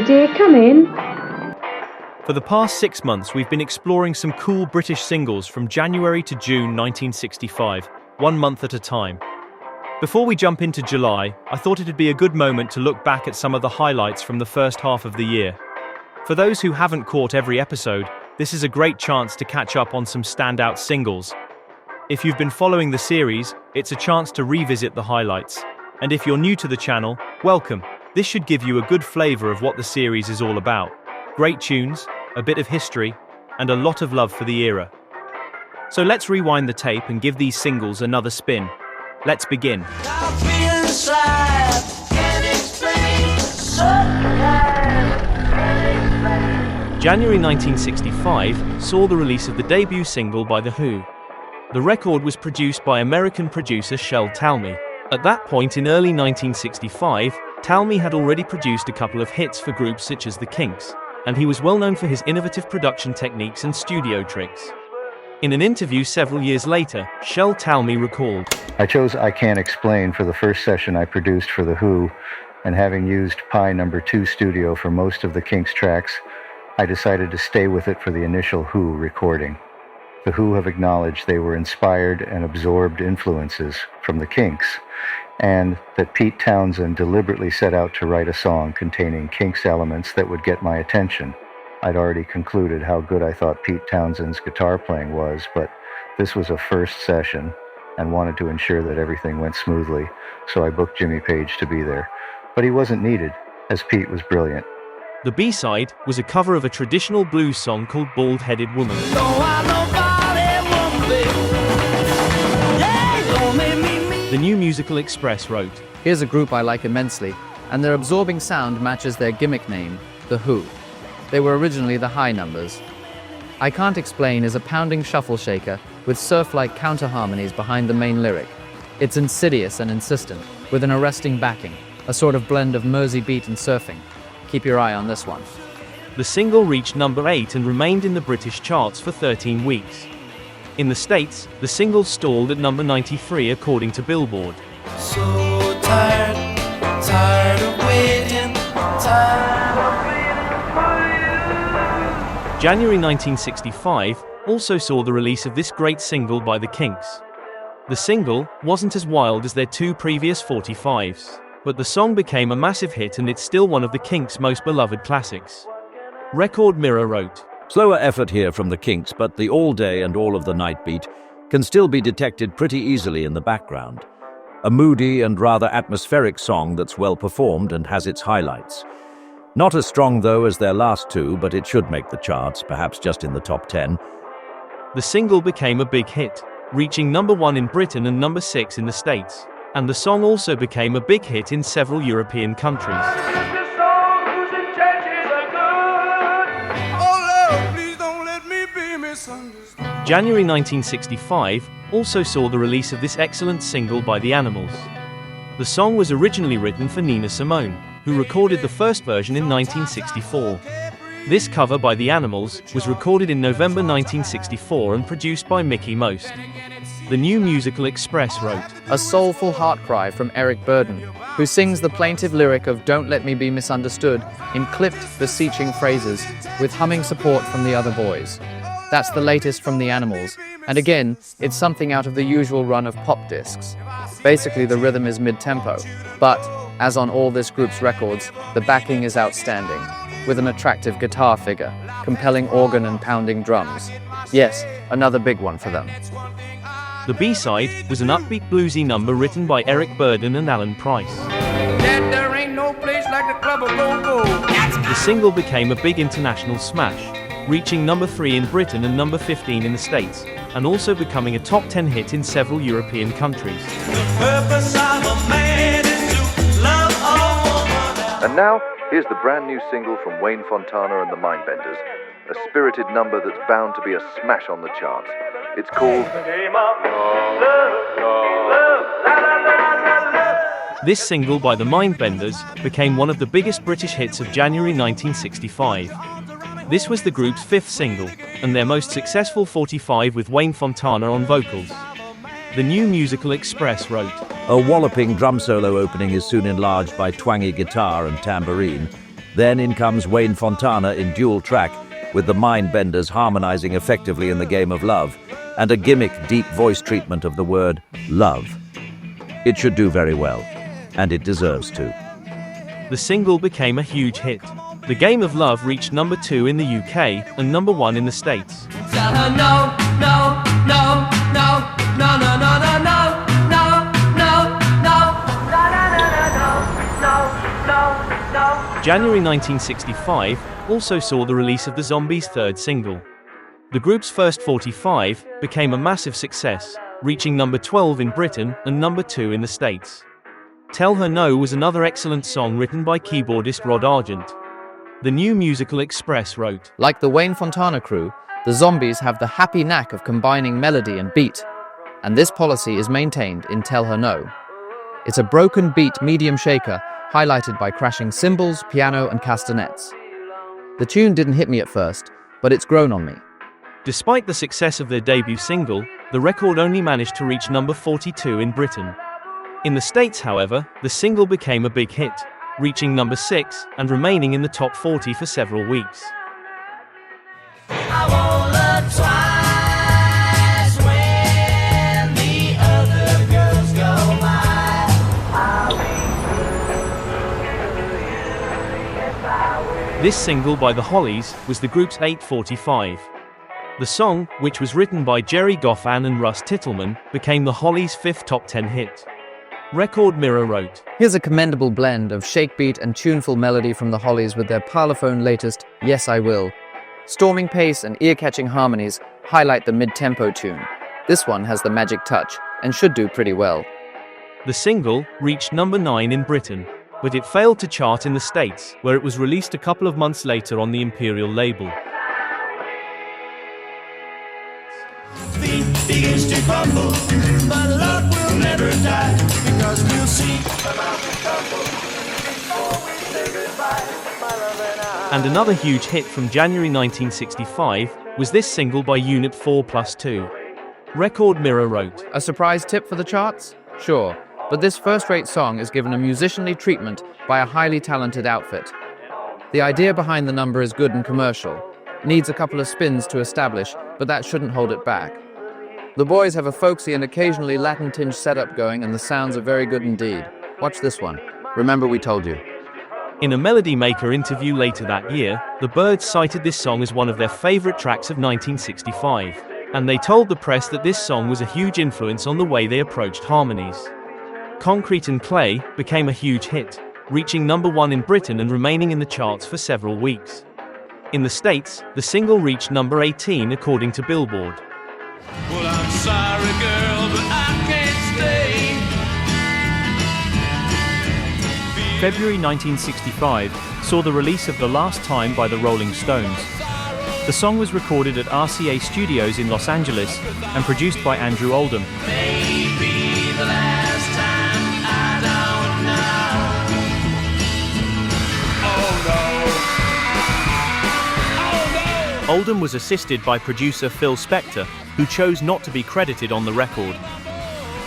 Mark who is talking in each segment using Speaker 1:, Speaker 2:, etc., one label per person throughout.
Speaker 1: Hello dear, come in.
Speaker 2: For the past 6 months, we've been exploring some cool British singles from January to June 1965, 1 month at a time. Before we jump into July, I thought it'd be a good moment to look back at some of the highlights from the first half of the year. For those who haven't caught every episode, this is a great chance to catch up on some standout singles. If you've been following the series, it's a chance to revisit the highlights. And if you're new to the channel, welcome. This should give you a good flavor of what the series is all about. Great tunes, a bit of history, and a lot of love for the era. So let's rewind the tape and give these singles another spin. Let's begin. January 1965 saw the release of the debut single by The Who. The record was produced by American producer Shel Talmy. At that point in early 1965, Talmy had already produced a couple of hits for groups such as the Kinks, and he was well known for his innovative production techniques and studio tricks. In an interview several years later, Shel Talmy recalled,
Speaker 3: "I chose I Can't Explain for the first session I produced for The Who, and having used Pi No. 2 Studio for most of the Kinks tracks, I decided to stay with it for the initial Who recording. The Who have acknowledged they were inspired and absorbed influences from the Kinks, and that Pete Townshend deliberately set out to write a song containing Kinks elements that would get my attention. I'd already concluded how good I thought Pete Townshend's guitar playing was, but this was a first session and wanted to ensure that everything went smoothly, so I booked Jimmy Page to be there. But he wasn't needed, as Pete was brilliant."
Speaker 2: The B-side was a cover of a traditional blues song called Bald-Headed Woman. The New Musical Express wrote,
Speaker 4: "Here's a group I like immensely, and their absorbing sound matches their gimmick name, The Who. They were originally the High Numbers. I Can't Explain is a pounding shuffle shaker with surf-like counter-harmonies behind the main lyric. It's insidious and insistent, with an arresting backing, a sort of blend of Mersey beat and surfing. Keep your eye on this one."
Speaker 2: The single reached number 8 and remained in the British charts for 13 weeks. In the States, the single stalled at number 93 according to Billboard.
Speaker 5: So tired of waiting, tired of waiting for you.
Speaker 2: January 1965 also saw the release of this great single by the Kinks. The single wasn't as wild as their 2 previous 45s, but the song became a massive hit and it's still one of the Kinks' most beloved classics. Record Mirror wrote,
Speaker 6: "Slower effort here from the Kinks, but the all day and all of the night beat can still be detected pretty easily in the background. A moody and rather atmospheric song that's well performed and has its highlights. Not as strong though as their last 2, but it should make the charts, perhaps just in the top 10.
Speaker 2: The single became a big hit, reaching number 1 in Britain and number 6 in the States. And the song also became a big hit in several European countries. January 1965 also saw the release of this excellent single by The Animals. The song was originally written for Nina Simone, who recorded the first version in 1964. This cover by The Animals was recorded in November 1964 and produced by Mickey Most. The New Musical Express wrote,
Speaker 4: A soulful heart cry from Eric Burdon, who sings the plaintive lyric of Don't Let Me Be Misunderstood in clipped, beseeching phrases with humming support from the other boys. That's the latest from The Animals, and again, it's something out of the usual run of pop discs. Basically, the rhythm is mid-tempo, but, as on all this group's records, the backing is outstanding, with an attractive guitar figure, compelling organ and pounding drums. Yes, another big one for them.
Speaker 2: The B-side was an upbeat bluesy number written by Eric Burdon and Alan Price.
Speaker 5: There ain't no place like the club of go-go.
Speaker 2: The single became a big international smash, reaching number 3 in Britain and number 15 in the States, and also becoming a top 10 hit in several European countries.
Speaker 7: And now, here's the brand new single from Wayne Fontana and the Mindbenders, a spirited number that's bound to be a smash on the charts. It's called
Speaker 2: This single by the Mindbenders became one of the biggest British hits of January 1965. This was the group's 5th single, and their most successful 45 with Wayne Fontana on vocals. The New Musical Express wrote,
Speaker 6: A walloping drum solo opening is soon enlarged by twangy guitar and tambourine. Then in comes Wayne Fontana in dual track, with the Mindbenders harmonizing effectively in the game of love, and a gimmick deep voice treatment of the word love. It should do very well, and it deserves to.
Speaker 2: The single became a huge hit. The Game of Love reached number 2 in the UK and number 1 in the States.
Speaker 5: Tell her no, no, no, no, no, no, no, no, no, no, no, no.
Speaker 2: January 1965 also saw the release of the Zombies' third single. The group's first 45 became a massive success, reaching number 12 in Britain and number 2 in the States. Tell Her No was another excellent song written by keyboardist Rod Argent. The New Musical Express wrote,
Speaker 4: Like the Wayne Fontana crew, the Zombies have the happy knack of combining melody and beat, and this policy is maintained in Tell Her No. It's a broken beat medium shaker, highlighted by crashing cymbals, piano, and castanets. The tune didn't hit me at first, but it's grown on me.
Speaker 2: Despite the success of their debut single, the record only managed to reach number 42 in Britain. In the States, however, the single became a big hit, reaching number 6 and remaining in the top 40 for several weeks.
Speaker 5: I won't look twice when the other girls go by. I'll be
Speaker 2: This single by the Hollies was the group's 845. The song, which was written by Jerry Goffin and Russ Titelman, became the Hollies' 5th top 10 hit. Record Mirror wrote,
Speaker 4: Here's a commendable blend of shake beat and tuneful melody from the Hollies with their parlophone latest, Yes I Will. Storming pace and ear-catching harmonies highlight the mid-tempo tune. This one has the magic touch and should do pretty well.
Speaker 2: The single reached number 9 in Britain, but it failed to chart in the States, where it was released a couple of months later on the Imperial label.
Speaker 5: begins to crumble, but love will never die, because we'll see about to tumble before we say goodbye, my love and I.
Speaker 2: And another huge hit from January 1965 was this single by Unit 4+2. Record Mirror wrote,
Speaker 4: A surprise tip for the charts? Sure, but this first-rate song is given a musicianly treatment by a highly talented outfit. The idea behind the number is good and commercial. Needs a couple of spins to establish, but that shouldn't hold it back. The boys have a folksy and occasionally Latin-tinged setup going, and the sounds are very good indeed. Watch this one. Remember we told you.
Speaker 2: In a Melody Maker interview later that year, the Byrds cited this song as one of their favorite tracks of 1965, and they told the press that this song was a huge influence on the way they approached harmonies. Concrete and Clay became a huge hit, reaching number 1 in Britain and remaining in the charts for several weeks. In the States, the single reached number 18 according to Billboard.
Speaker 5: Well, I'm sorry, girl, but I can't stay.
Speaker 2: February 1965 saw the release of The Last Time by the Rolling Stones. The song was recorded at RCA Studios in Los Angeles and produced by Andrew Oldham.
Speaker 5: Maybe the last time, I don't know. Oh no!
Speaker 2: Oldham was assisted by producer Phil Spector, who chose not to be credited on the record.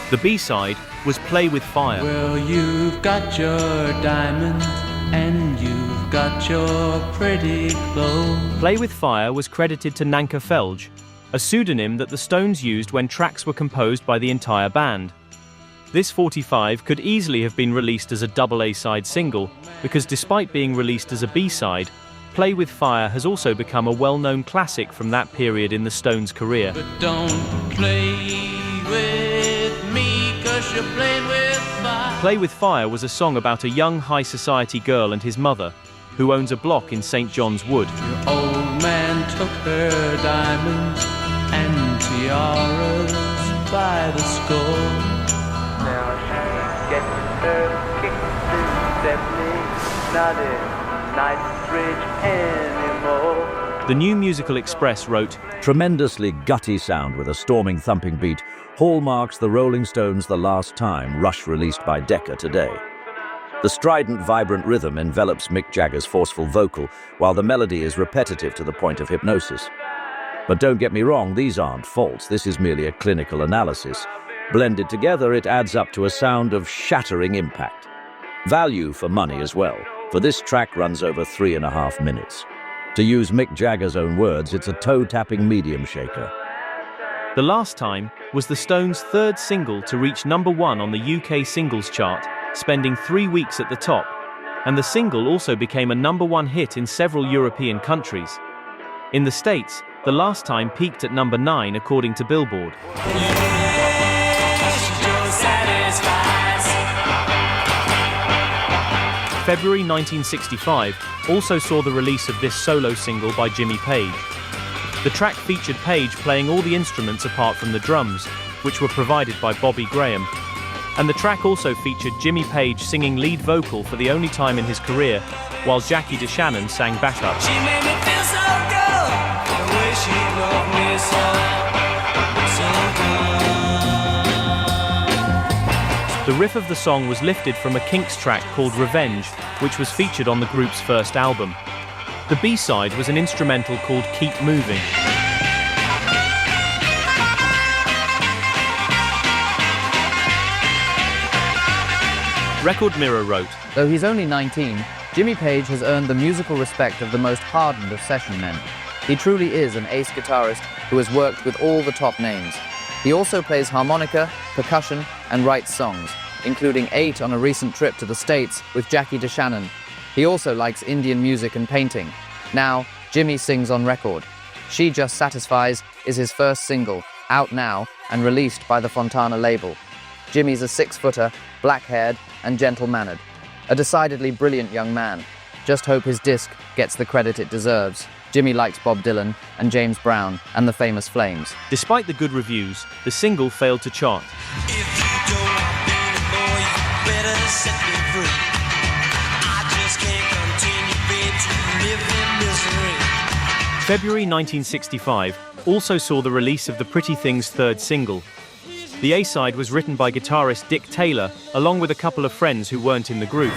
Speaker 2: The B-side was Play With Fire.
Speaker 1: Well, you've got your diamonds and you've got your pretty clothes.
Speaker 2: Play With Fire was credited to Nanka Felge, a pseudonym that the Stones used when tracks were composed by the entire band. This 45 could easily have been released as a double A-side single, because despite being released as a B-side, Play With Fire has also become a well-known classic from that period in the Stones' career.
Speaker 1: But don't play with me, 'cause you're playing with fire.
Speaker 2: Play With Fire was a song about a young high society girl and his mother, who owns a block in St. John's Wood.
Speaker 1: Your old man took her diamonds and tiaras by the score.
Speaker 8: Now she's getting her kicks in Stepney, not in Knightsbridge anymore.
Speaker 2: The New Musical Express wrote,
Speaker 6: Tremendously gutty sound with a storming thumping beat hallmarks the Rolling Stones' The Last Time, Rush released by Decca today. The strident, vibrant rhythm envelops Mick Jagger's forceful vocal, while the melody is repetitive to the point of hypnosis. But don't get me wrong, these aren't faults, this is merely a clinical analysis. Blended together, it adds up to a sound of shattering impact. Value for money as well. for this track runs over 3.5 minutes. To use Mick Jagger's own words, it's a toe-tapping medium shaker.
Speaker 2: The Last Time was the Stones' third single to reach number 1 on the UK singles chart, spending 3 weeks at the top, and the single also became a number 1 hit in several European countries. In the States, The Last Time peaked at number 9 according to Billboard. February 1965 also saw the release of this solo single by Jimmy Page. The track featured Page playing all the instruments apart from the drums, which were provided by Bobby Graham. And the track also featured Jimmy Page singing lead vocal for the only time in his career, while Jackie DeShannon sang backup.
Speaker 5: She made me feel so good, the way she loved me so good.
Speaker 2: The riff of the song was lifted from a Kinks track called Revenge, which was featured on the group's first album. The B-side was an instrumental called Keep Moving. Record Mirror wrote,
Speaker 4: Though he's only 19, Jimmy Page has earned the musical respect of the most hardened of session men. He truly is an ace guitarist who has worked with all the top names. He also plays harmonica, percussion, and writes songs, including 8 on a recent trip to the States with Jackie DeShannon. He also likes Indian music and painting. Now, Jimmy sings on record. She Just Satisfies is his first single, out now and released by the Fontana label. Jimmy's a 6-footer, black-haired, and gentle-mannered. A decidedly brilliant young man. Just hope his disc gets the credit it deserves. Jimmy likes Bob Dylan and James Brown and the Famous Flames.
Speaker 2: Despite the good reviews, the single failed to chart.
Speaker 5: If you don't want me anymore, you better set me free. I just can't continue, babe, to live in misery.
Speaker 2: February 1965 also saw the release of the Pretty Things' third single. The A-side was written by guitarist Dick Taylor, along with a couple of friends who weren't in the group.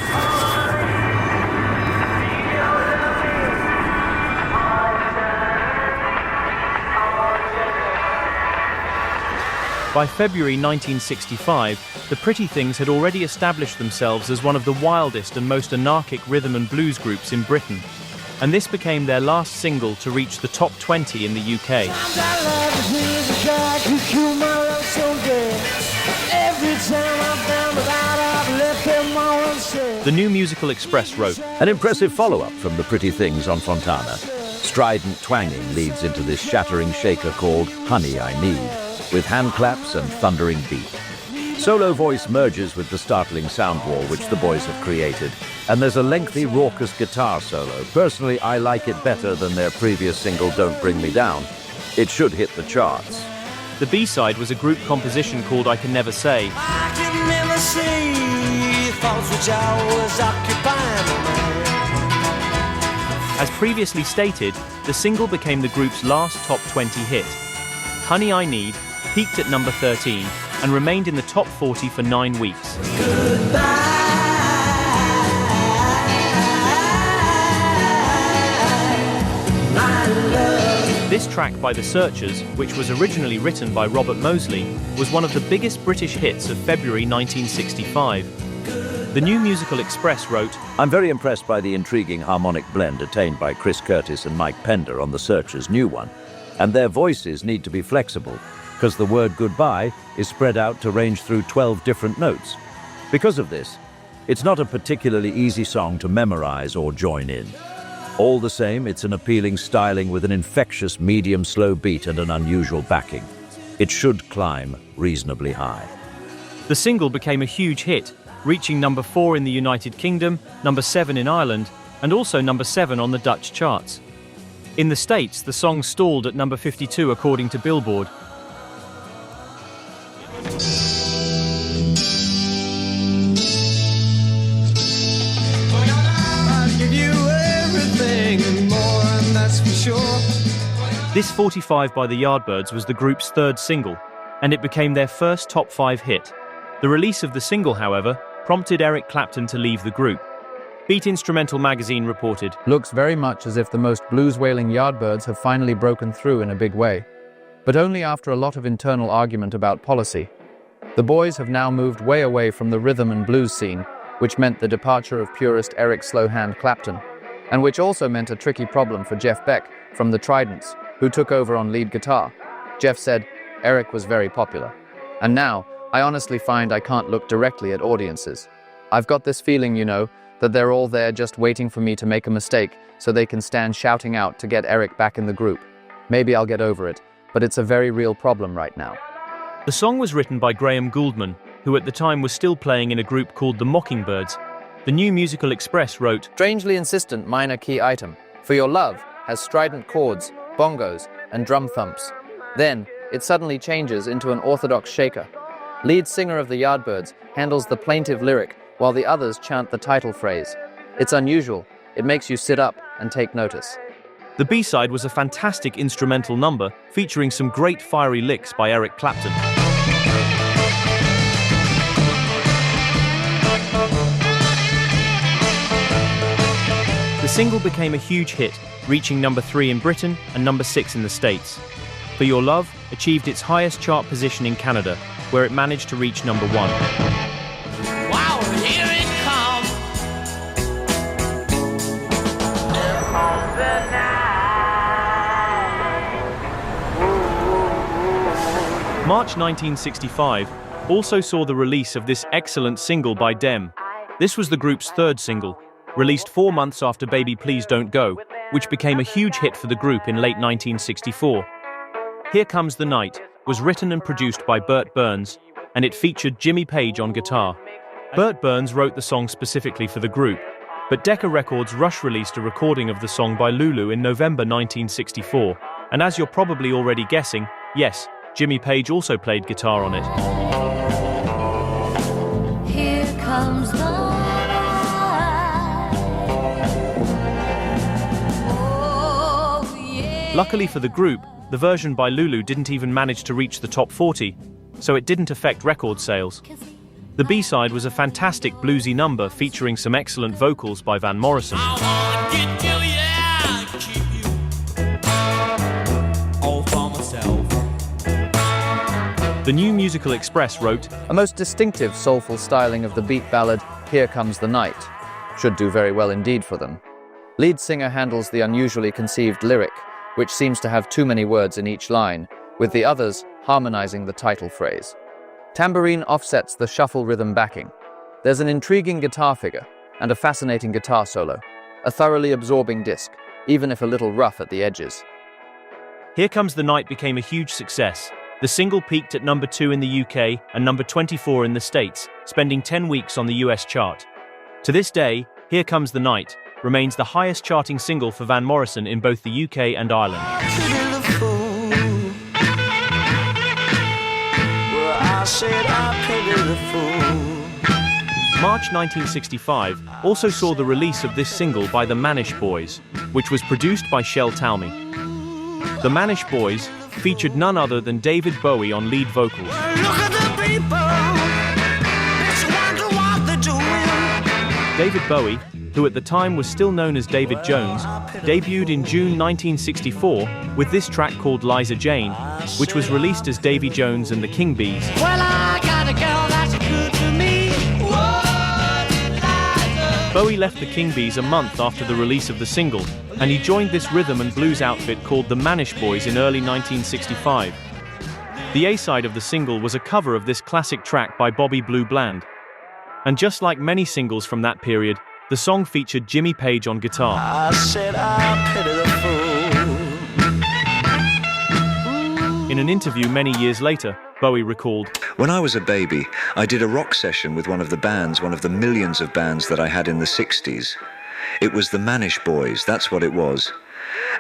Speaker 2: By February 1965, the Pretty Things had already established themselves as one of the wildest and most anarchic rhythm and blues groups in Britain, and this became their last single to reach the top 20 in the UK. The New Musical Express wrote,
Speaker 6: An impressive follow-up from the Pretty Things on Fontana. Strident twanging leads into this shattering shaker called Honey I Need, with hand claps and thundering beat. Solo voice merges with the startling sound wall which the boys have created, and there's a lengthy, raucous guitar solo. Personally, I like it better than their previous single, Don't Bring Me Down. It should hit the charts.
Speaker 2: The B-side was a group composition called I Can Never Say.
Speaker 5: I can never see thoughts which always occupy my mind.
Speaker 2: As previously stated, the single became the group's last top 20 hit. Honey I Need peaked at number 13 and remained in the top 40 for 9 weeks. This track by The Searchers, which was originally written by Robert Moseley, was one of the biggest British hits of February 1965. The New Musical Express wrote,
Speaker 6: I'm very impressed by the intriguing harmonic blend attained by Chris Curtis and Mike Pender on The Searchers' new one, and their voices need to be flexible, because the word goodbye is spread out to range through 12 different notes. Because of this, it's not a particularly easy song to memorize or join in. All the same, it's an appealing styling with an infectious medium-slow beat and an unusual backing. It should climb reasonably high.
Speaker 2: The single became a huge hit, reaching number 4 in the United Kingdom, number 7 in Ireland, and also number 7 on the Dutch charts. In the States, the song stalled at number 52 according to Billboard. This 45 by the Yardbirds was the group's third single, and it became their first top 5 hit. The release of the single, however, prompted Eric Clapton to leave the group. Beat Instrumental magazine reported,
Speaker 4: Looks very much as if the most blues-wailing Yardbirds have finally broken through in a big way, but only after a lot of internal argument about policy. The boys have now moved way away from the rhythm and blues scene which meant the departure of purist Eric Slowhand Clapton, and which also meant a tricky problem for Jeff Beck from the Tridents, who took over on lead guitar. Jeff said, Eric was very popular. And now, I honestly find I can't look directly at audiences. I've got this feeling, that they're all there just waiting for me to make a mistake so they can stand shouting out to get Eric back in the group. Maybe I'll get over it, but it's a very real problem right now.
Speaker 2: The song was written by Graham Gouldman, who at the time was still playing in a group called the Mockingbirds. The New Musical Express wrote,
Speaker 4: Strangely insistent minor key item. For Your Love has strident chords, bongos, and drum thumps. Then, it suddenly changes into an orthodox shaker. Lead singer of the Yardbirds handles the plaintive lyric while the others chant the title phrase. It's unusual. It makes you sit up and take notice.
Speaker 2: The B-side was a fantastic instrumental number featuring some great fiery licks by Eric Clapton. The single became a huge hit, reaching number 3 in Britain and number 6 in the States. For Your Love achieved its highest chart position in Canada, where it managed to reach number 1.
Speaker 5: Wow, here it comes.
Speaker 2: March 1965 also saw the release of this excellent single by Dem. This was the group's third single, released 4 months after Baby Please Don't Go, which became a huge hit for the group in late 1964. Here Comes the Night was written and produced by Bert Burns, and it featured Jimmy Page on guitar. Bert Burns wrote the song specifically for the group, but Decca Records rush-released a recording of the song by Lulu in November 1964, and as you're probably already guessing, yes, Jimmy Page also played guitar on it.
Speaker 9: Here comes the night. Oh, yeah.
Speaker 2: Luckily for the group, the version by Lulu didn't even manage to reach the top 40, so it didn't affect record sales. The B-side was a fantastic bluesy number featuring some excellent vocals by Van Morrison.
Speaker 5: I wanna get you, yeah, keep you all for myself.
Speaker 2: The New Musical Express wrote,
Speaker 4: A most distinctive soulful styling of the beat ballad, Here Comes the Night. Should do very well indeed for them. Lead singer handles the unusually conceived lyric, which seems to have too many words in each line, with the others harmonizing the title phrase. Tambourine offsets the shuffle rhythm backing. There's an intriguing guitar figure and a fascinating guitar solo, a thoroughly absorbing disc, even if a little rough at the edges.
Speaker 2: Here Comes the Night became a huge success. The single peaked at number 2 in the UK and number 24 in the States, spending 10 weeks on the US chart. To this day, Here Comes the Night remains the highest charting single for Van Morrison in both the UK and Ireland. March 1965 also saw the release of this single by the Manish Boys, which was produced by Shel Talmy. The Manish Boys featured none other than David Bowie on lead vocals. David Bowie, who at the time was still known as David Jones, debuted in June 1964 with this track called Liza Jane, which was released as Davy Jones and the King Bees.
Speaker 5: Well, I got a girl that's good to me. Whoa,
Speaker 2: Bowie left the King Bees a month after the release of the single, and he joined this rhythm and blues outfit called the Manish Boys in early 1965. The A-side of the single was a cover of this classic track by Bobby Blue Bland. And just like many singles from that period, the song featured Jimmy Page on guitar.
Speaker 5: I said I pity the fool.
Speaker 2: In an interview many years later, Bowie recalled,
Speaker 10: When I was a baby, I did a rock session with one of the bands, one of the millions of bands that I had in the 60s. It was the Manish Boys, that's what it was.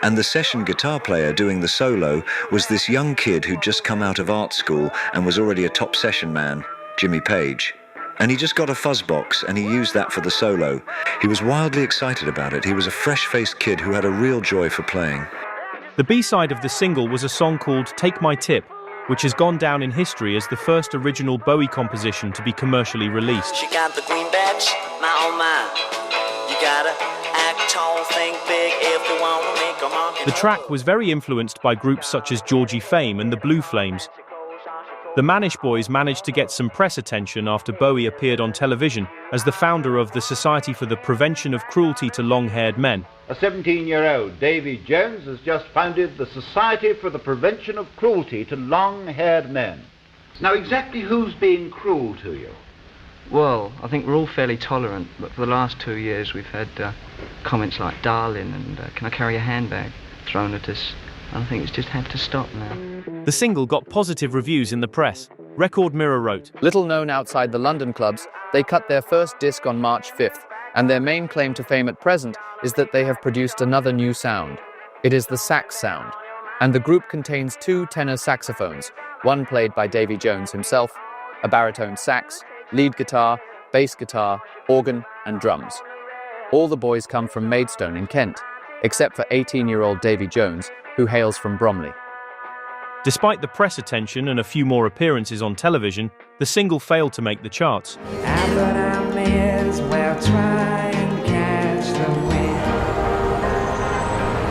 Speaker 10: And the session guitar player doing the solo was this young kid who'd just come out of art school and was already a top session man, Jimmy Page. And he just got a fuzz box and he used that for the solo. He was wildly excited about it. He was a fresh-faced kid who had a real joy for playing.
Speaker 2: The B-side of the single was a song called Take My Tip, which has gone down in history as the first original Bowie composition to be commercially released.
Speaker 11: She got the green badge, my oh my. You gotta act tall, think big if you wanna make a mark.
Speaker 2: The track was very influenced by groups such as Georgie Fame and the Blue Flames. The Manish Boys managed to get some press attention after Bowie appeared on television as the founder of the Society for the Prevention of Cruelty to Long-Haired Men.
Speaker 12: A 17-year-old Davy Jones has just founded the Society for the Prevention of Cruelty to Long-Haired Men. Now, exactly who's being cruel to you?
Speaker 13: Well, I think we're all fairly tolerant, but for the last 2 years we've had comments like "darling" and "can I carry a handbag" thrown at us. And I think it's just had to stop now.
Speaker 2: The single got positive reviews in the press. Record Mirror wrote,
Speaker 4: Little known outside the London clubs, they cut their first disc on March 5th, and their main claim to fame at present is that they have produced another new sound. It is the sax sound, and the group contains 2 tenor saxophones, one played by Davy Jones himself, a baritone sax, lead guitar, bass guitar, organ, and drums. All the boys come from Maidstone in Kent, except for 18-year-old Davy Jones, who hails from Bromley.
Speaker 2: Despite the press attention and a few more appearances on television, the single failed to make the charts.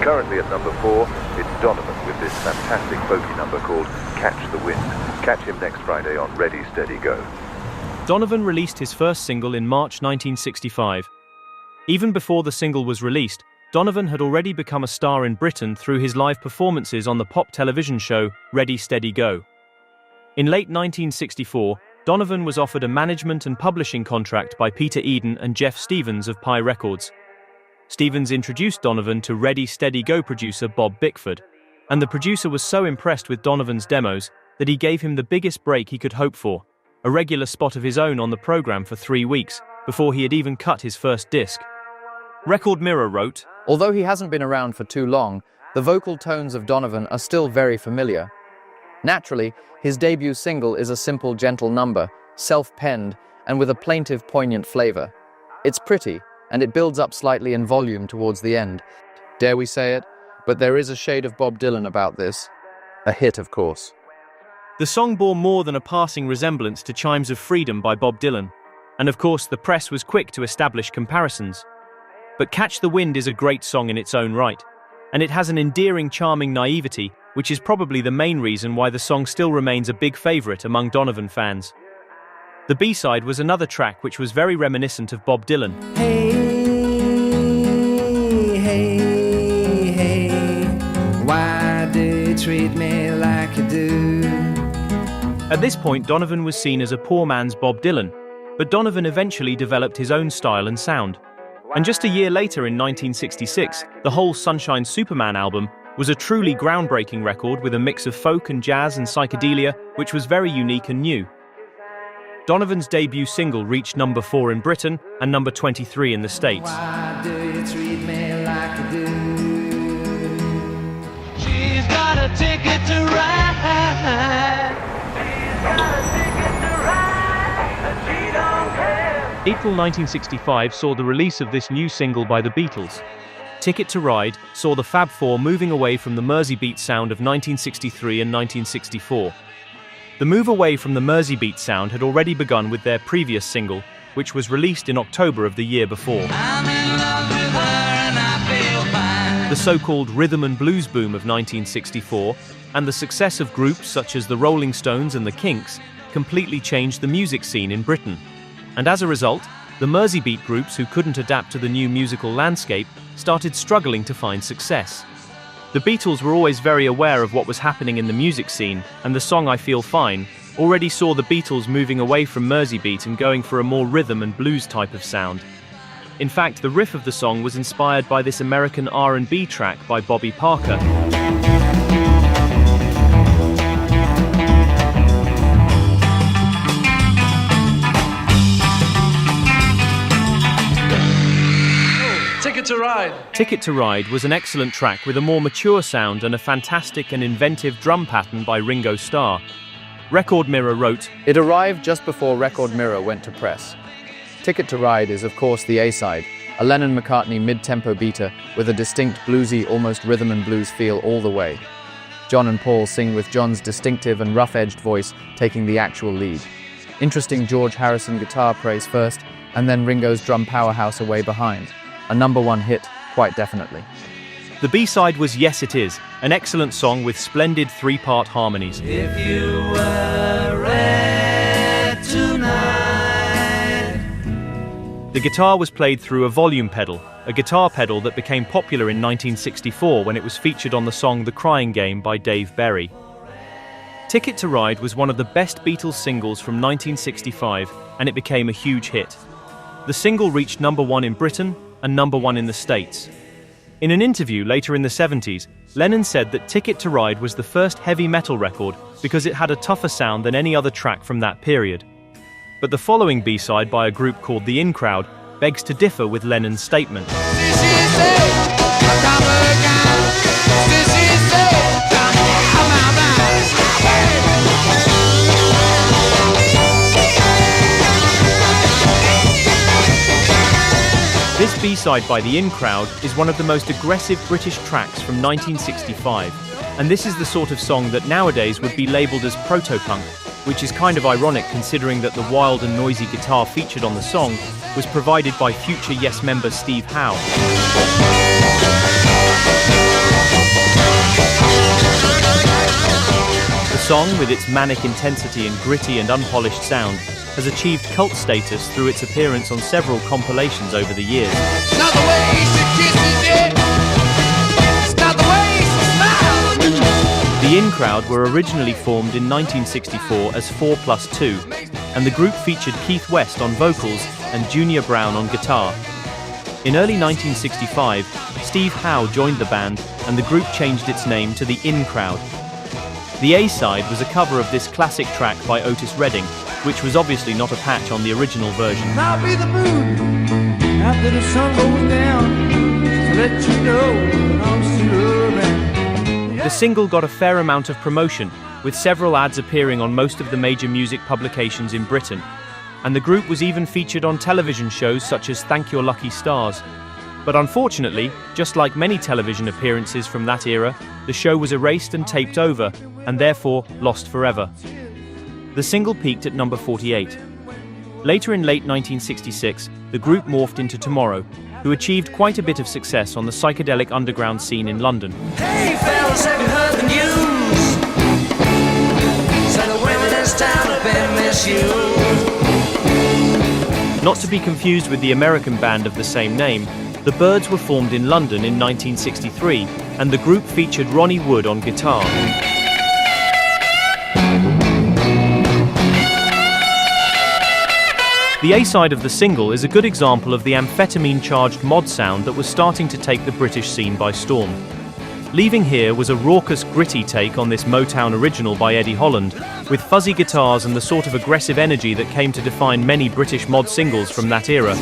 Speaker 7: Currently at number 4, it's Donovan with this fantastic folky number called Catch the Wind. Catch him next Friday on Ready, Steady, Go.
Speaker 2: Donovan released his first single in March 1965. Even before the single was released, Donovan had already become a star in Britain through his live performances on the pop television show Ready, Steady, Go. In late 1964, Donovan was offered a management and publishing contract by Peter Eden and Jeff Stevens of Pye Records. Stevens introduced Donovan to Ready, Steady, Go producer Bob Bickford, and the producer was so impressed with Donovan's demos that he gave him the biggest break he could hope for, a regular spot of his own on the program for 3 weeks, before he had even cut his first disc. Record Mirror wrote,
Speaker 4: Although he hasn't been around for too long, the vocal tones of Donovan are still very familiar. Naturally, his debut single is a simple, gentle number, self-penned, and with a plaintive, poignant flavor. It's pretty, and it builds up slightly in volume towards the end. Dare we say it? But there is a shade of Bob Dylan about this. A hit, of course.
Speaker 2: The song bore more than a passing resemblance to Chimes of Freedom by Bob Dylan, and of course the press was quick to establish comparisons. But Catch the Wind is a great song in its own right, and it has an endearing, charming naivety, which is probably the main reason why the song still remains a big favorite among Donovan fans. The B-side was another track which was very reminiscent of Bob Dylan.
Speaker 5: Hey, hey, hey, why do you treat me like you do?
Speaker 2: At this point, Donovan was seen as a poor man's Bob Dylan, but Donovan eventually developed his own style and sound. And just a year later in 1966, the whole Sunshine Superman album was a truly groundbreaking record with a mix of folk and jazz and psychedelia, which was very unique and new. Donovan's debut single reached number 4 in Britain and number 23 in the States.
Speaker 5: Why do you treat me like you do?
Speaker 8: She's got a ticket to ride. She's got a ticket to ride, and she don't care.
Speaker 2: April 1965 saw the release of this new single by the Beatles. Ticket to Ride saw the Fab Four moving away from the Mersey beat sound of 1963 and 1964. The move away from the Mersey beat sound had already begun with their previous single, which was released in October of the year before.
Speaker 8: I'm in love with her and I feel fine.
Speaker 2: The so-called rhythm and blues boom of 1964 and the success of groups such as the Rolling Stones and the Kinks completely changed the music scene in Britain. And as a result, the Mersey beat groups who couldn't adapt to the new musical landscape started struggling to find success. The Beatles were always very aware of what was happening in the music scene, and the song I Feel Fine already saw the Beatles moving away from Mersey beat and going for a more rhythm and blues type of sound. In fact, the riff of the song was inspired by this American R&B track by Bobby Parker.
Speaker 14: Ticket to Ride.
Speaker 2: Ticket to Ride was an excellent track with a more mature sound and a fantastic and inventive drum pattern by Ringo Starr. Record Mirror wrote,
Speaker 4: It arrived just before Record Mirror went to press. Ticket to Ride is of course the A-side, a Lennon-McCartney mid-tempo beater with a distinct bluesy, almost rhythm and blues feel all the way. John and Paul sing with John's distinctive and rough-edged voice taking the actual lead. Interesting George Harrison guitar praise first, and then Ringo's drum powerhouse away behind. A number 1 hit, quite definitely.
Speaker 2: The B-side was Yes It Is, an excellent song with splendid 3-part harmonies.
Speaker 5: If you were
Speaker 2: The guitar was played through a volume pedal, a guitar pedal that became popular in 1964 when it was featured on the song The Crying Game by Dave Berry. Ticket to Ride was one of the best Beatles singles from 1965, and it became a huge hit. The single reached #1 in Britain and #1 in the States. In an interview later in the 70s, Lennon said that Ticket to Ride was the first heavy metal record because it had a tougher sound than any other track from that period. But the following B-side by a group called The In Crowd begs to differ with Lennon's statement. This B-side by The In Crowd is one of the most aggressive British tracks from 1965, and this is the sort of song that nowadays would be labelled as proto-punk, which is kind of ironic considering that the wild and noisy guitar featured on the song was provided by future Yes member Steve Howe. The song, with its manic intensity and gritty and unpolished sound, has achieved cult status through its appearance on several compilations over the years. The In Crowd were originally formed in 1964 as 4+2, and the group featured Keith West on vocals and Junior Brown on guitar. In early 1965, Steve Howe joined the band, and the group changed its name to The In Crowd. The A-side was a cover of this classic track by Otis Redding, which was obviously not a patch on the original version.
Speaker 5: I'll be the moon after the sun goes down to let you know that I'm still around.
Speaker 2: The single got a fair amount of promotion, with several ads appearing on most of the major music publications in Britain, and the group was even featured on television shows such as Thank Your Lucky Stars. But unfortunately, just like many television appearances from that era, the show was erased and taped over, and therefore lost forever. The single peaked at number 48. Later in late 1966, the group morphed into Tomorrow, who achieved quite a bit of success on the psychedelic underground scene in London.
Speaker 5: Hey fellas, have you heard the news? Say the women in this town have been misused.
Speaker 2: Not to be confused with the American band of the same name, the Byrds were formed in London in 1963, and the group featured Ronnie Wood on guitar. The A-side of the single is a good example of the amphetamine-charged mod sound that was starting to take the British scene by storm. Leaving Here was a raucous, gritty take on this Motown original by Eddie Holland, with fuzzy guitars and the sort of aggressive energy that came to define many British mod singles from that era.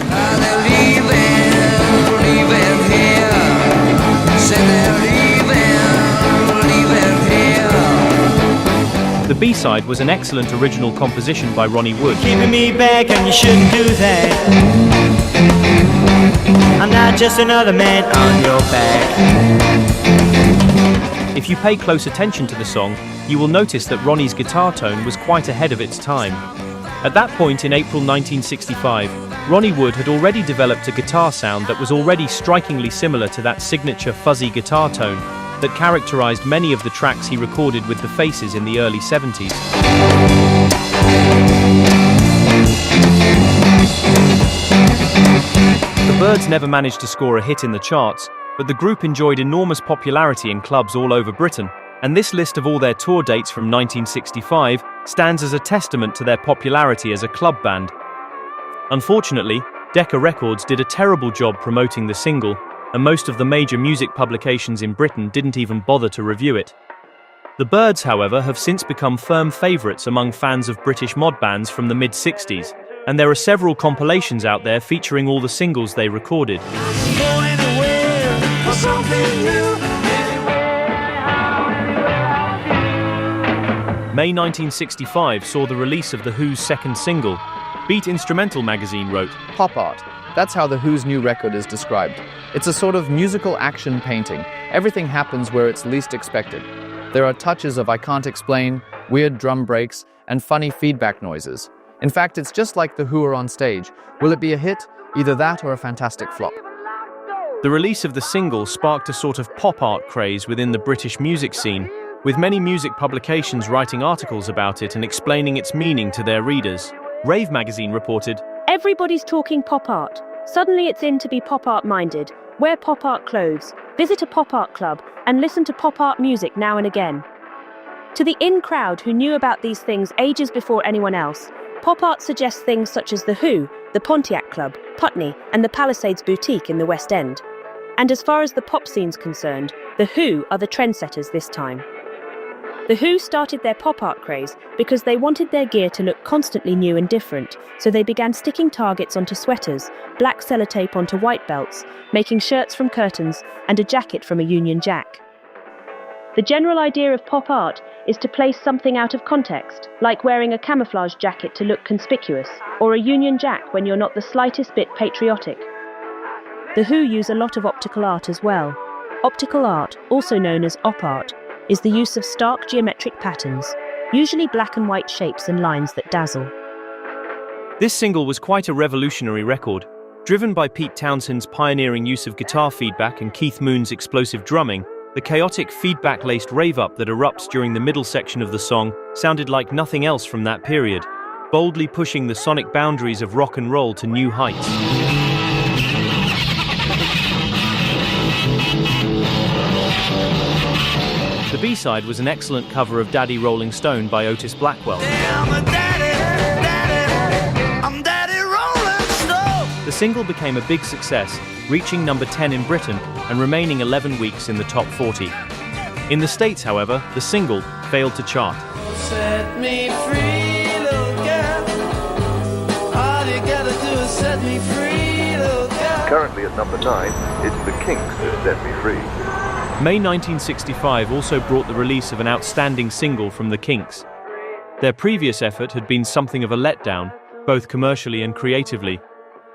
Speaker 2: The B-side was an excellent original composition by Ronnie Wood.
Speaker 15: Keeping me back and you shouldn't do that. I'm not just another man on your back.
Speaker 2: If you pay close attention to the song, you will notice that Ronnie's guitar tone was quite ahead of its time. At that point in April 1965, Ronnie Wood had already developed a guitar sound that was already strikingly similar to that signature fuzzy guitar tone that characterized many of the tracks he recorded with the Faces in the early 70s. The Byrds never managed to score a hit in the charts, but the group enjoyed enormous popularity in clubs all over Britain, and this list of all their tour dates from 1965 stands as a testament to their popularity as a club band. Unfortunately, Decca Records did a terrible job promoting the single, and most of the major music publications in Britain didn't even bother to review it. The Byrds, however, have since become firm favourites among fans of British mod bands from the mid-60s, and there are several compilations out there featuring all the singles they recorded. May 1965 saw the release of The Who's second single. Beat Instrumental magazine wrote,
Speaker 4: Pop art. That's how The Who's new record is described. It's a sort of musical action painting. Everything happens where it's least expected. There are touches of I can't explain, weird drum breaks, and funny feedback noises. In fact, it's just like The Who are on stage. Will it be a hit? Either that or a fantastic flop.
Speaker 2: The release of the single sparked a sort of pop art craze within the British music scene, with many music publications writing articles about it and explaining its meaning to their readers. Rave magazine reported,
Speaker 16: Everybody's talking pop art. Suddenly it's in to be pop art minded, wear pop art clothes, visit a pop art club, and listen to pop art music now and again. To the in crowd who knew about these things ages before anyone else, pop art suggests things such as The Who, the Pontiac Club, Putney, and the Palisades Boutique in the West End. And as far as the pop scene's concerned, The Who are the trendsetters this time. The Who started their pop art craze because they wanted their gear to look constantly new and different, so they began sticking targets onto sweaters, black sellotape onto white belts, making shirts from curtains, and a jacket from a Union Jack. The general idea of pop art is to place something out of context, like wearing a camouflage jacket to look conspicuous, or a Union Jack when you're not the slightest bit patriotic. The Who use a lot of optical art as well. Optical art, also known as op art, is the use of stark geometric patterns, usually black and white shapes and lines that dazzle.
Speaker 2: This single was quite a revolutionary record. Driven by Pete Townshend's pioneering use of guitar feedback and Keith Moon's explosive drumming, the chaotic feedback-laced rave-up that erupts during the middle section of the song sounded like nothing else from that period, boldly pushing the sonic boundaries of rock and roll to new heights. The B-side was an excellent cover of Daddy Rolling Stone by Otis Blackwell. The single became a big success, reaching number 10 in Britain and remaining 11 weeks in the top 40. In the States, however, the single failed to chart.
Speaker 8: Set me free, little girl. All you gotta do is set me free, little girl.
Speaker 7: Currently at number 9, it's the Kinks with Set Me Free.
Speaker 2: May 1965 also brought the release of an outstanding single from the Kinks. Their previous effort had been something of a letdown, both commercially and creatively,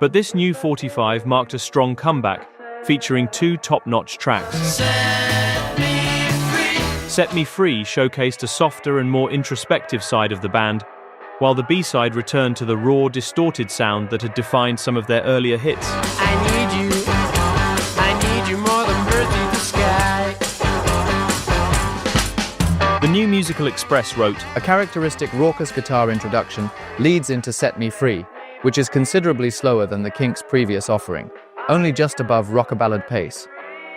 Speaker 2: but this new 45 marked a strong comeback, featuring 2 top-notch tracks. Set Me Free showcased a softer and more introspective side of the band, while the B-side returned to the raw, distorted sound that had defined some of their earlier hits.
Speaker 8: I need you more than birds in the sky.
Speaker 2: The New Musical Express wrote,
Speaker 4: "A characteristic raucous guitar introduction leads into Set Me Free, which is considerably slower than the Kinks' previous offering, only just above rock a ballad pace.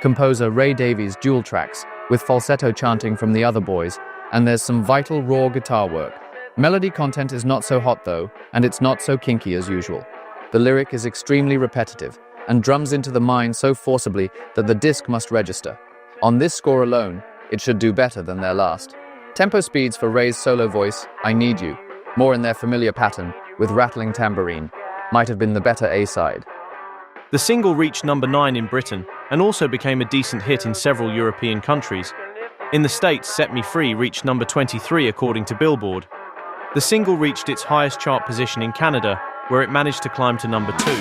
Speaker 4: Composer Ray Davies' dual tracks, with falsetto chanting from the other boys, and there's some vital raw guitar work. Melody content is not so hot though, and it's not so kinky as usual. The lyric is extremely repetitive, and drums into the mind so forcibly that the disc must register. On this score alone, it should do better than their last. Tempo speeds for Ray's solo voice, I Need You, more in their familiar pattern, with rattling tambourine, might have been the better A-side."
Speaker 2: The single reached number 9 in Britain and also became a decent hit in several European countries. In the States, Set Me Free reached number 23 according to Billboard. The single reached its highest chart position in Canada, where it managed to climb to number 2.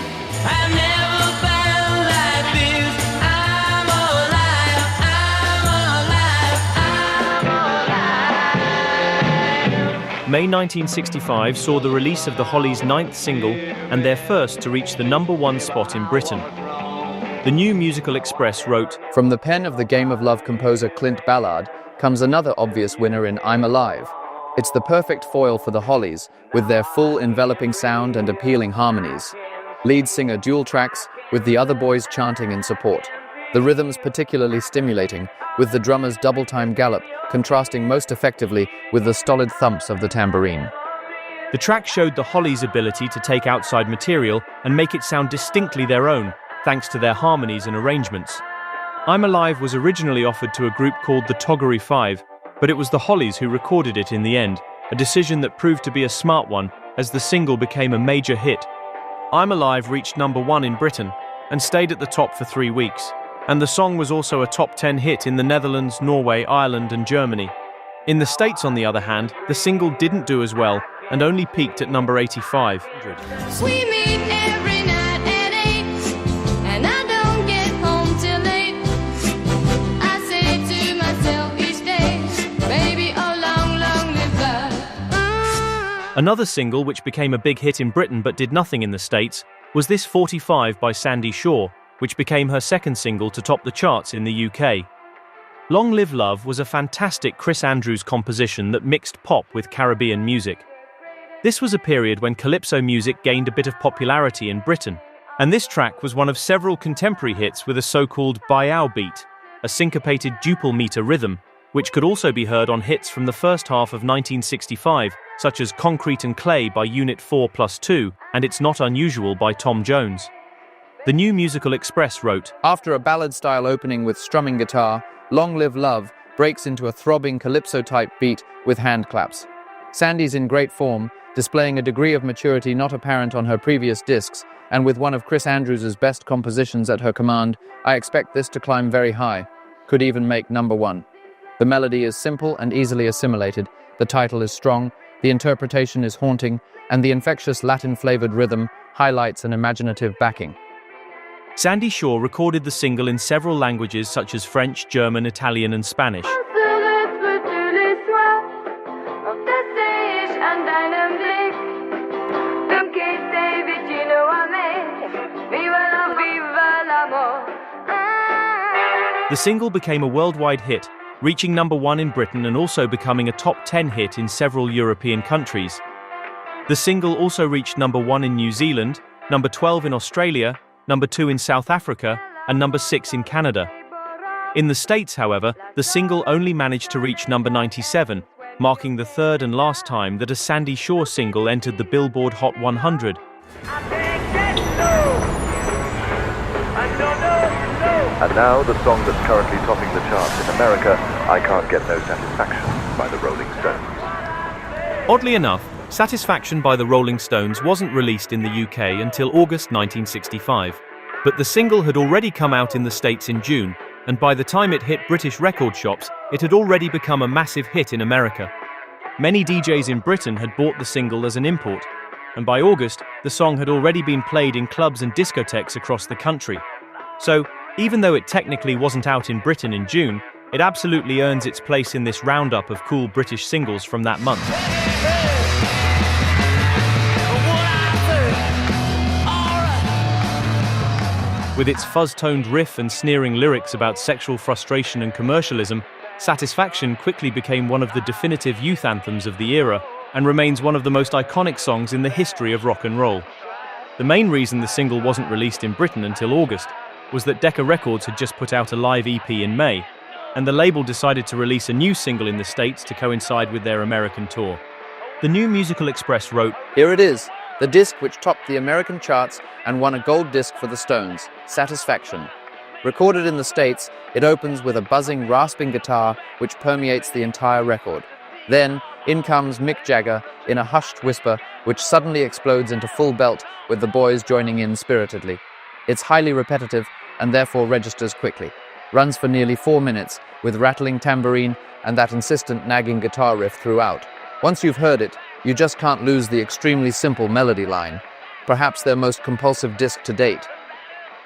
Speaker 2: May 1965 saw the release of the Hollies' 9th single and their first to reach the number 1 spot in Britain. The New Musical Express wrote,
Speaker 4: "From the pen of the Game of Love composer Clint Ballard comes another obvious winner in I'm Alive. It's the perfect foil for the Hollies, with their full enveloping sound and appealing harmonies. Lead singer dual tracks, with the other boys chanting in support. The rhythms particularly stimulating, with the drummer's double-time gallop contrasting most effectively with the stolid thumps of the tambourine."
Speaker 2: The track showed the Hollies' ability to take outside material and make it sound distinctly their own, thanks to their harmonies and arrangements. I'm Alive was originally offered to a group called the Toggery Five, but it was the Hollies who recorded it in the end, a decision that proved to be a smart one as the single became a major hit. I'm Alive reached number 1 in Britain and stayed at the top for 3 weeks, and the song was also a top 10 hit in the Netherlands, Norway, Ireland and Germany. In the States, on the other hand, the single didn't do as well and only peaked at number 85.
Speaker 9: We meet every night at 8, and I don't get home till 8. I say to myself each day, baby, oh long, long live love.
Speaker 2: Another single which became a big hit in Britain but did nothing in the States was this 45 by Sandie Shaw, which became her second single to top the charts in the UK. Long Live Love was a fantastic Chris Andrews composition that mixed pop with Caribbean music. This was a period when calypso music gained a bit of popularity in Britain, and this track was one of several contemporary hits with a so-called bayou beat, a syncopated duple meter rhythm, which could also be heard on hits from the first half of 1965, such as Concrete and Clay by Unit 4+2 and It's Not Unusual by Tom Jones. The New Musical Express wrote,
Speaker 4: After a ballad-style opening with strumming guitar, Long Live Love breaks into a throbbing calypso-type beat with hand claps. Sandie's in great form, displaying a degree of maturity not apparent on her previous discs, and with one of Chris Andrews' best compositions at her command, I expect this to climb very high. Could even make #1. The melody is simple and easily assimilated, the title is strong, the interpretation is haunting, and the infectious Latin-flavored rhythm highlights an imaginative backing.
Speaker 2: Sandie Shaw recorded the single in several languages such as French, German, Italian, and Spanish. The single became a worldwide hit, reaching #1 in Britain and also becoming a top 10 hit in several European countries. The single also reached #1 in New Zealand, #12 in Australia, #2 in South Africa, and #6 in Canada. In the States, however, the single only managed to reach #97, marking the third and last time that a Sandie Shaw single entered the Billboard Hot 100.
Speaker 7: And now, the song that's currently topping the charts in America, I Can't Get No Satisfaction by the Rolling Stones.
Speaker 2: Oddly enough, Satisfaction by the Rolling Stones wasn't released in the UK until August 1965. But the single had already come out in the States in June, and by the time it hit British record shops, it had already become a massive hit in America. Many DJs in Britain had bought the single as an import, and by August, the song had already been played in clubs and discotheques across the country. So, even though it technically wasn't out in Britain in June, it absolutely earns its place in this roundup of cool British singles from that month. With its fuzz-toned riff and sneering lyrics about sexual frustration and commercialism, Satisfaction quickly became one of the definitive youth anthems of the era and remains one of the most iconic songs in the history of rock and roll. The main reason the single wasn't released in Britain until August was that Decca Records had just put out a live EP in May, and the label decided to release a new single in the States to coincide with their American tour. The New Musical Express wrote,
Speaker 4: Here it is, the disc which topped the American charts and won a gold disc for the Stones, Satisfaction. Recorded in the States, it opens with a buzzing, rasping guitar which permeates the entire record. Then, in comes Mick Jagger in a hushed whisper which suddenly explodes into full belt with the boys joining in spiritedly. It's highly repetitive and therefore registers quickly. Runs for nearly 4 minutes with rattling tambourine and that insistent nagging guitar riff throughout. Once you've heard it, you just can't lose the extremely simple melody line, perhaps their most compulsive disc to date.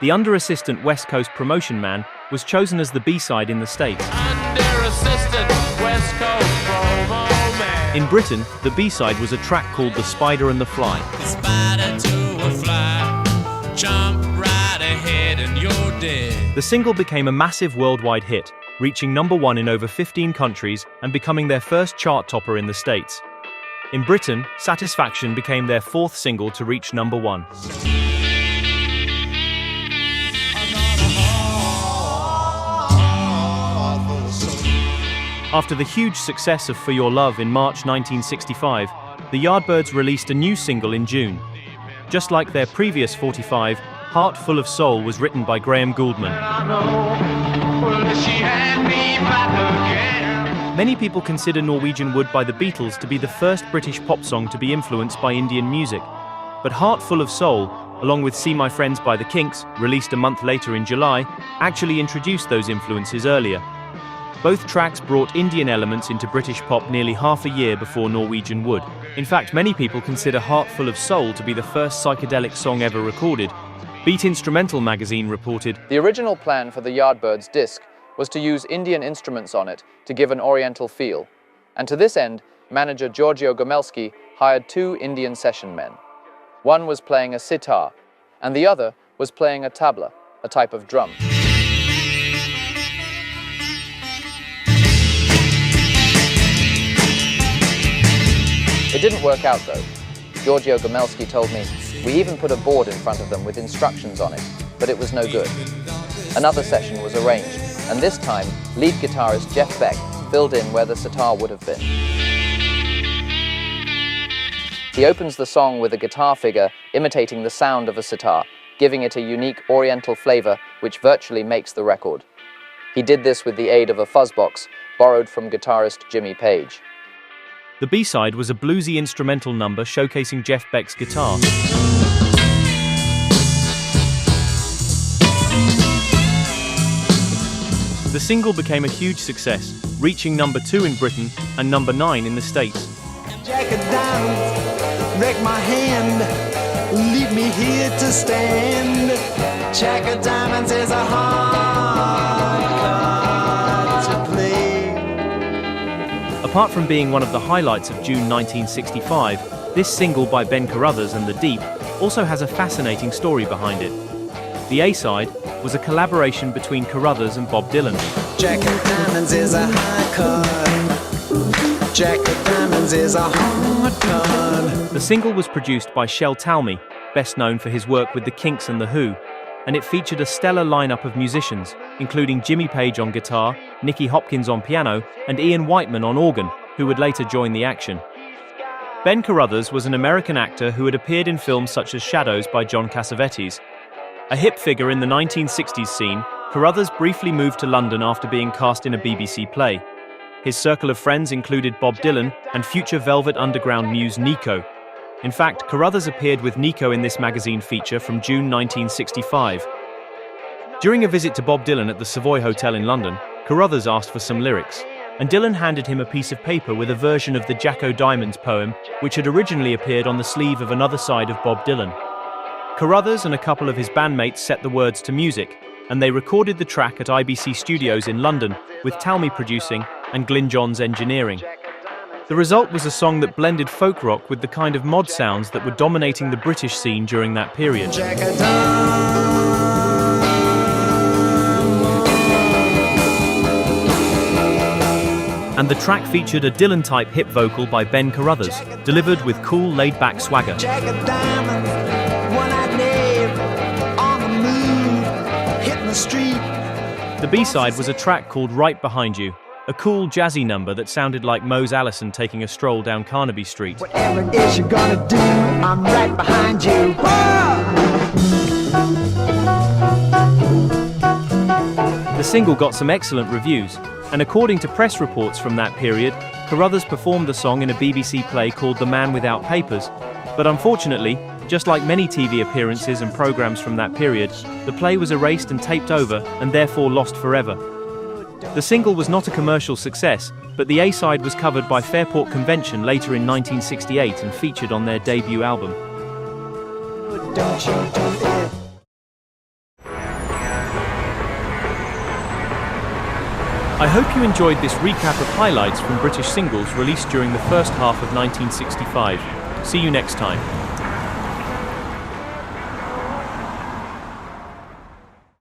Speaker 2: The under-assistant West Coast promotion man was chosen as the B-side in the States.
Speaker 8: Under-assistant West Coast promo man.
Speaker 2: In Britain, the B-side was a track called The Spider and the Fly.
Speaker 8: The spider to a fly, jump right ahead and you're dead.
Speaker 2: The single became a massive worldwide hit, reaching #1 in over 15 countries and becoming their first chart topper in the States. In Britain, Satisfaction became their 4th single to reach #1. After the huge success of For Your Love in March 1965, the Yardbirds released a new single in June. Just like their previous 45, Heart Full of Soul was written by Graham Gouldman. Many people consider Norwegian Wood by the Beatles to be the first British pop song to be influenced by Indian music. But Heart Full of Soul, along with See My Friends by the Kinks, released a month later in July, actually introduced those influences earlier. Both tracks brought Indian elements into British pop nearly half a year before Norwegian Wood. In fact, many people consider Heart Full of Soul to be the first psychedelic song ever recorded. Beat Instrumental magazine reported,
Speaker 4: The original plan for the Yardbirds disc was to use Indian instruments on it to give an oriental feel. And to this end, manager Giorgio Gomelski hired 2 Indian session men. One was playing a sitar, and the other was playing a tabla, a type of drum. It didn't work out though. Giorgio Gomelski told me, "We even put a board in front of them with instructions on it, but it was no good." Another session was arranged, and this time, lead guitarist Jeff Beck filled in where the sitar would have been. He opens the song with a guitar figure imitating the sound of a sitar, giving it a unique oriental flavor which virtually makes the record. He did this with the aid of a fuzz box, borrowed from guitarist Jimmy Page.
Speaker 2: The B-side was a bluesy instrumental number showcasing Jeff Beck's guitar. The single became a huge success, reaching number 2 in Britain and number 9 in the States.
Speaker 5: Jack of diamonds, wreck my hand, leave me here to stand. Jack of diamonds is a hard card to play.
Speaker 2: Apart from being one of the highlights of June 1965, this single by Ben Carruthers and The Deep also has a fascinating story behind it. The A-side was a collaboration between Carruthers and Bob Dylan.
Speaker 5: Jack of diamonds is a high card. Jack of diamonds is a hard card.
Speaker 2: The single was produced by Shel Talmy, best known for his work with the Kinks and the Who, and it featured a stellar lineup of musicians, including Jimmy Page on guitar, Nicky Hopkins on piano, and Ian Whiteman on organ, who would later join the action. Ben Carruthers was an American actor who had appeared in films such as Shadows by John Cassavetes. A hip figure in the 1960s scene, Carruthers briefly moved to London after being cast in a BBC play. His circle of friends included Bob Dylan and future Velvet Underground muse Nico. In fact, Carruthers appeared with Nico in this magazine feature from June 1965. During a visit to Bob Dylan at the Savoy Hotel in London, Carruthers asked for some lyrics, and Dylan handed him a piece of paper with a version of the Jack O' Diamonds poem, which had originally appeared on the sleeve of another side of Bob Dylan. Carruthers and a couple of his bandmates set the words to music, and they recorded the track at IBC Studios in London, with Talmy producing and Glyn Johns engineering. The result was a song that blended folk rock with the kind of mod sounds that were dominating the British scene during that period. And the track featured a Dylan-type hip vocal by Ben Carruthers, delivered with cool, laid-back swagger. The B-side was a track called Right Behind You, a cool jazzy number that sounded like Mose Allison taking a stroll down Carnaby Street.
Speaker 5: Whatever it is you're gonna do, I'm right behind you.
Speaker 2: The single got some excellent reviews, and according to press reports from that period, Carruthers performed the song in a BBC play called The Man Without Papers, but unfortunately, just like many TV appearances and programs from that period, the play was erased and taped over and therefore lost forever. The single was not a commercial success, but the A-side was covered by Fairport Convention later in 1968 and featured on their debut album. I hope you enjoyed this recap of highlights from British singles released during the first half of 1965. See you next time.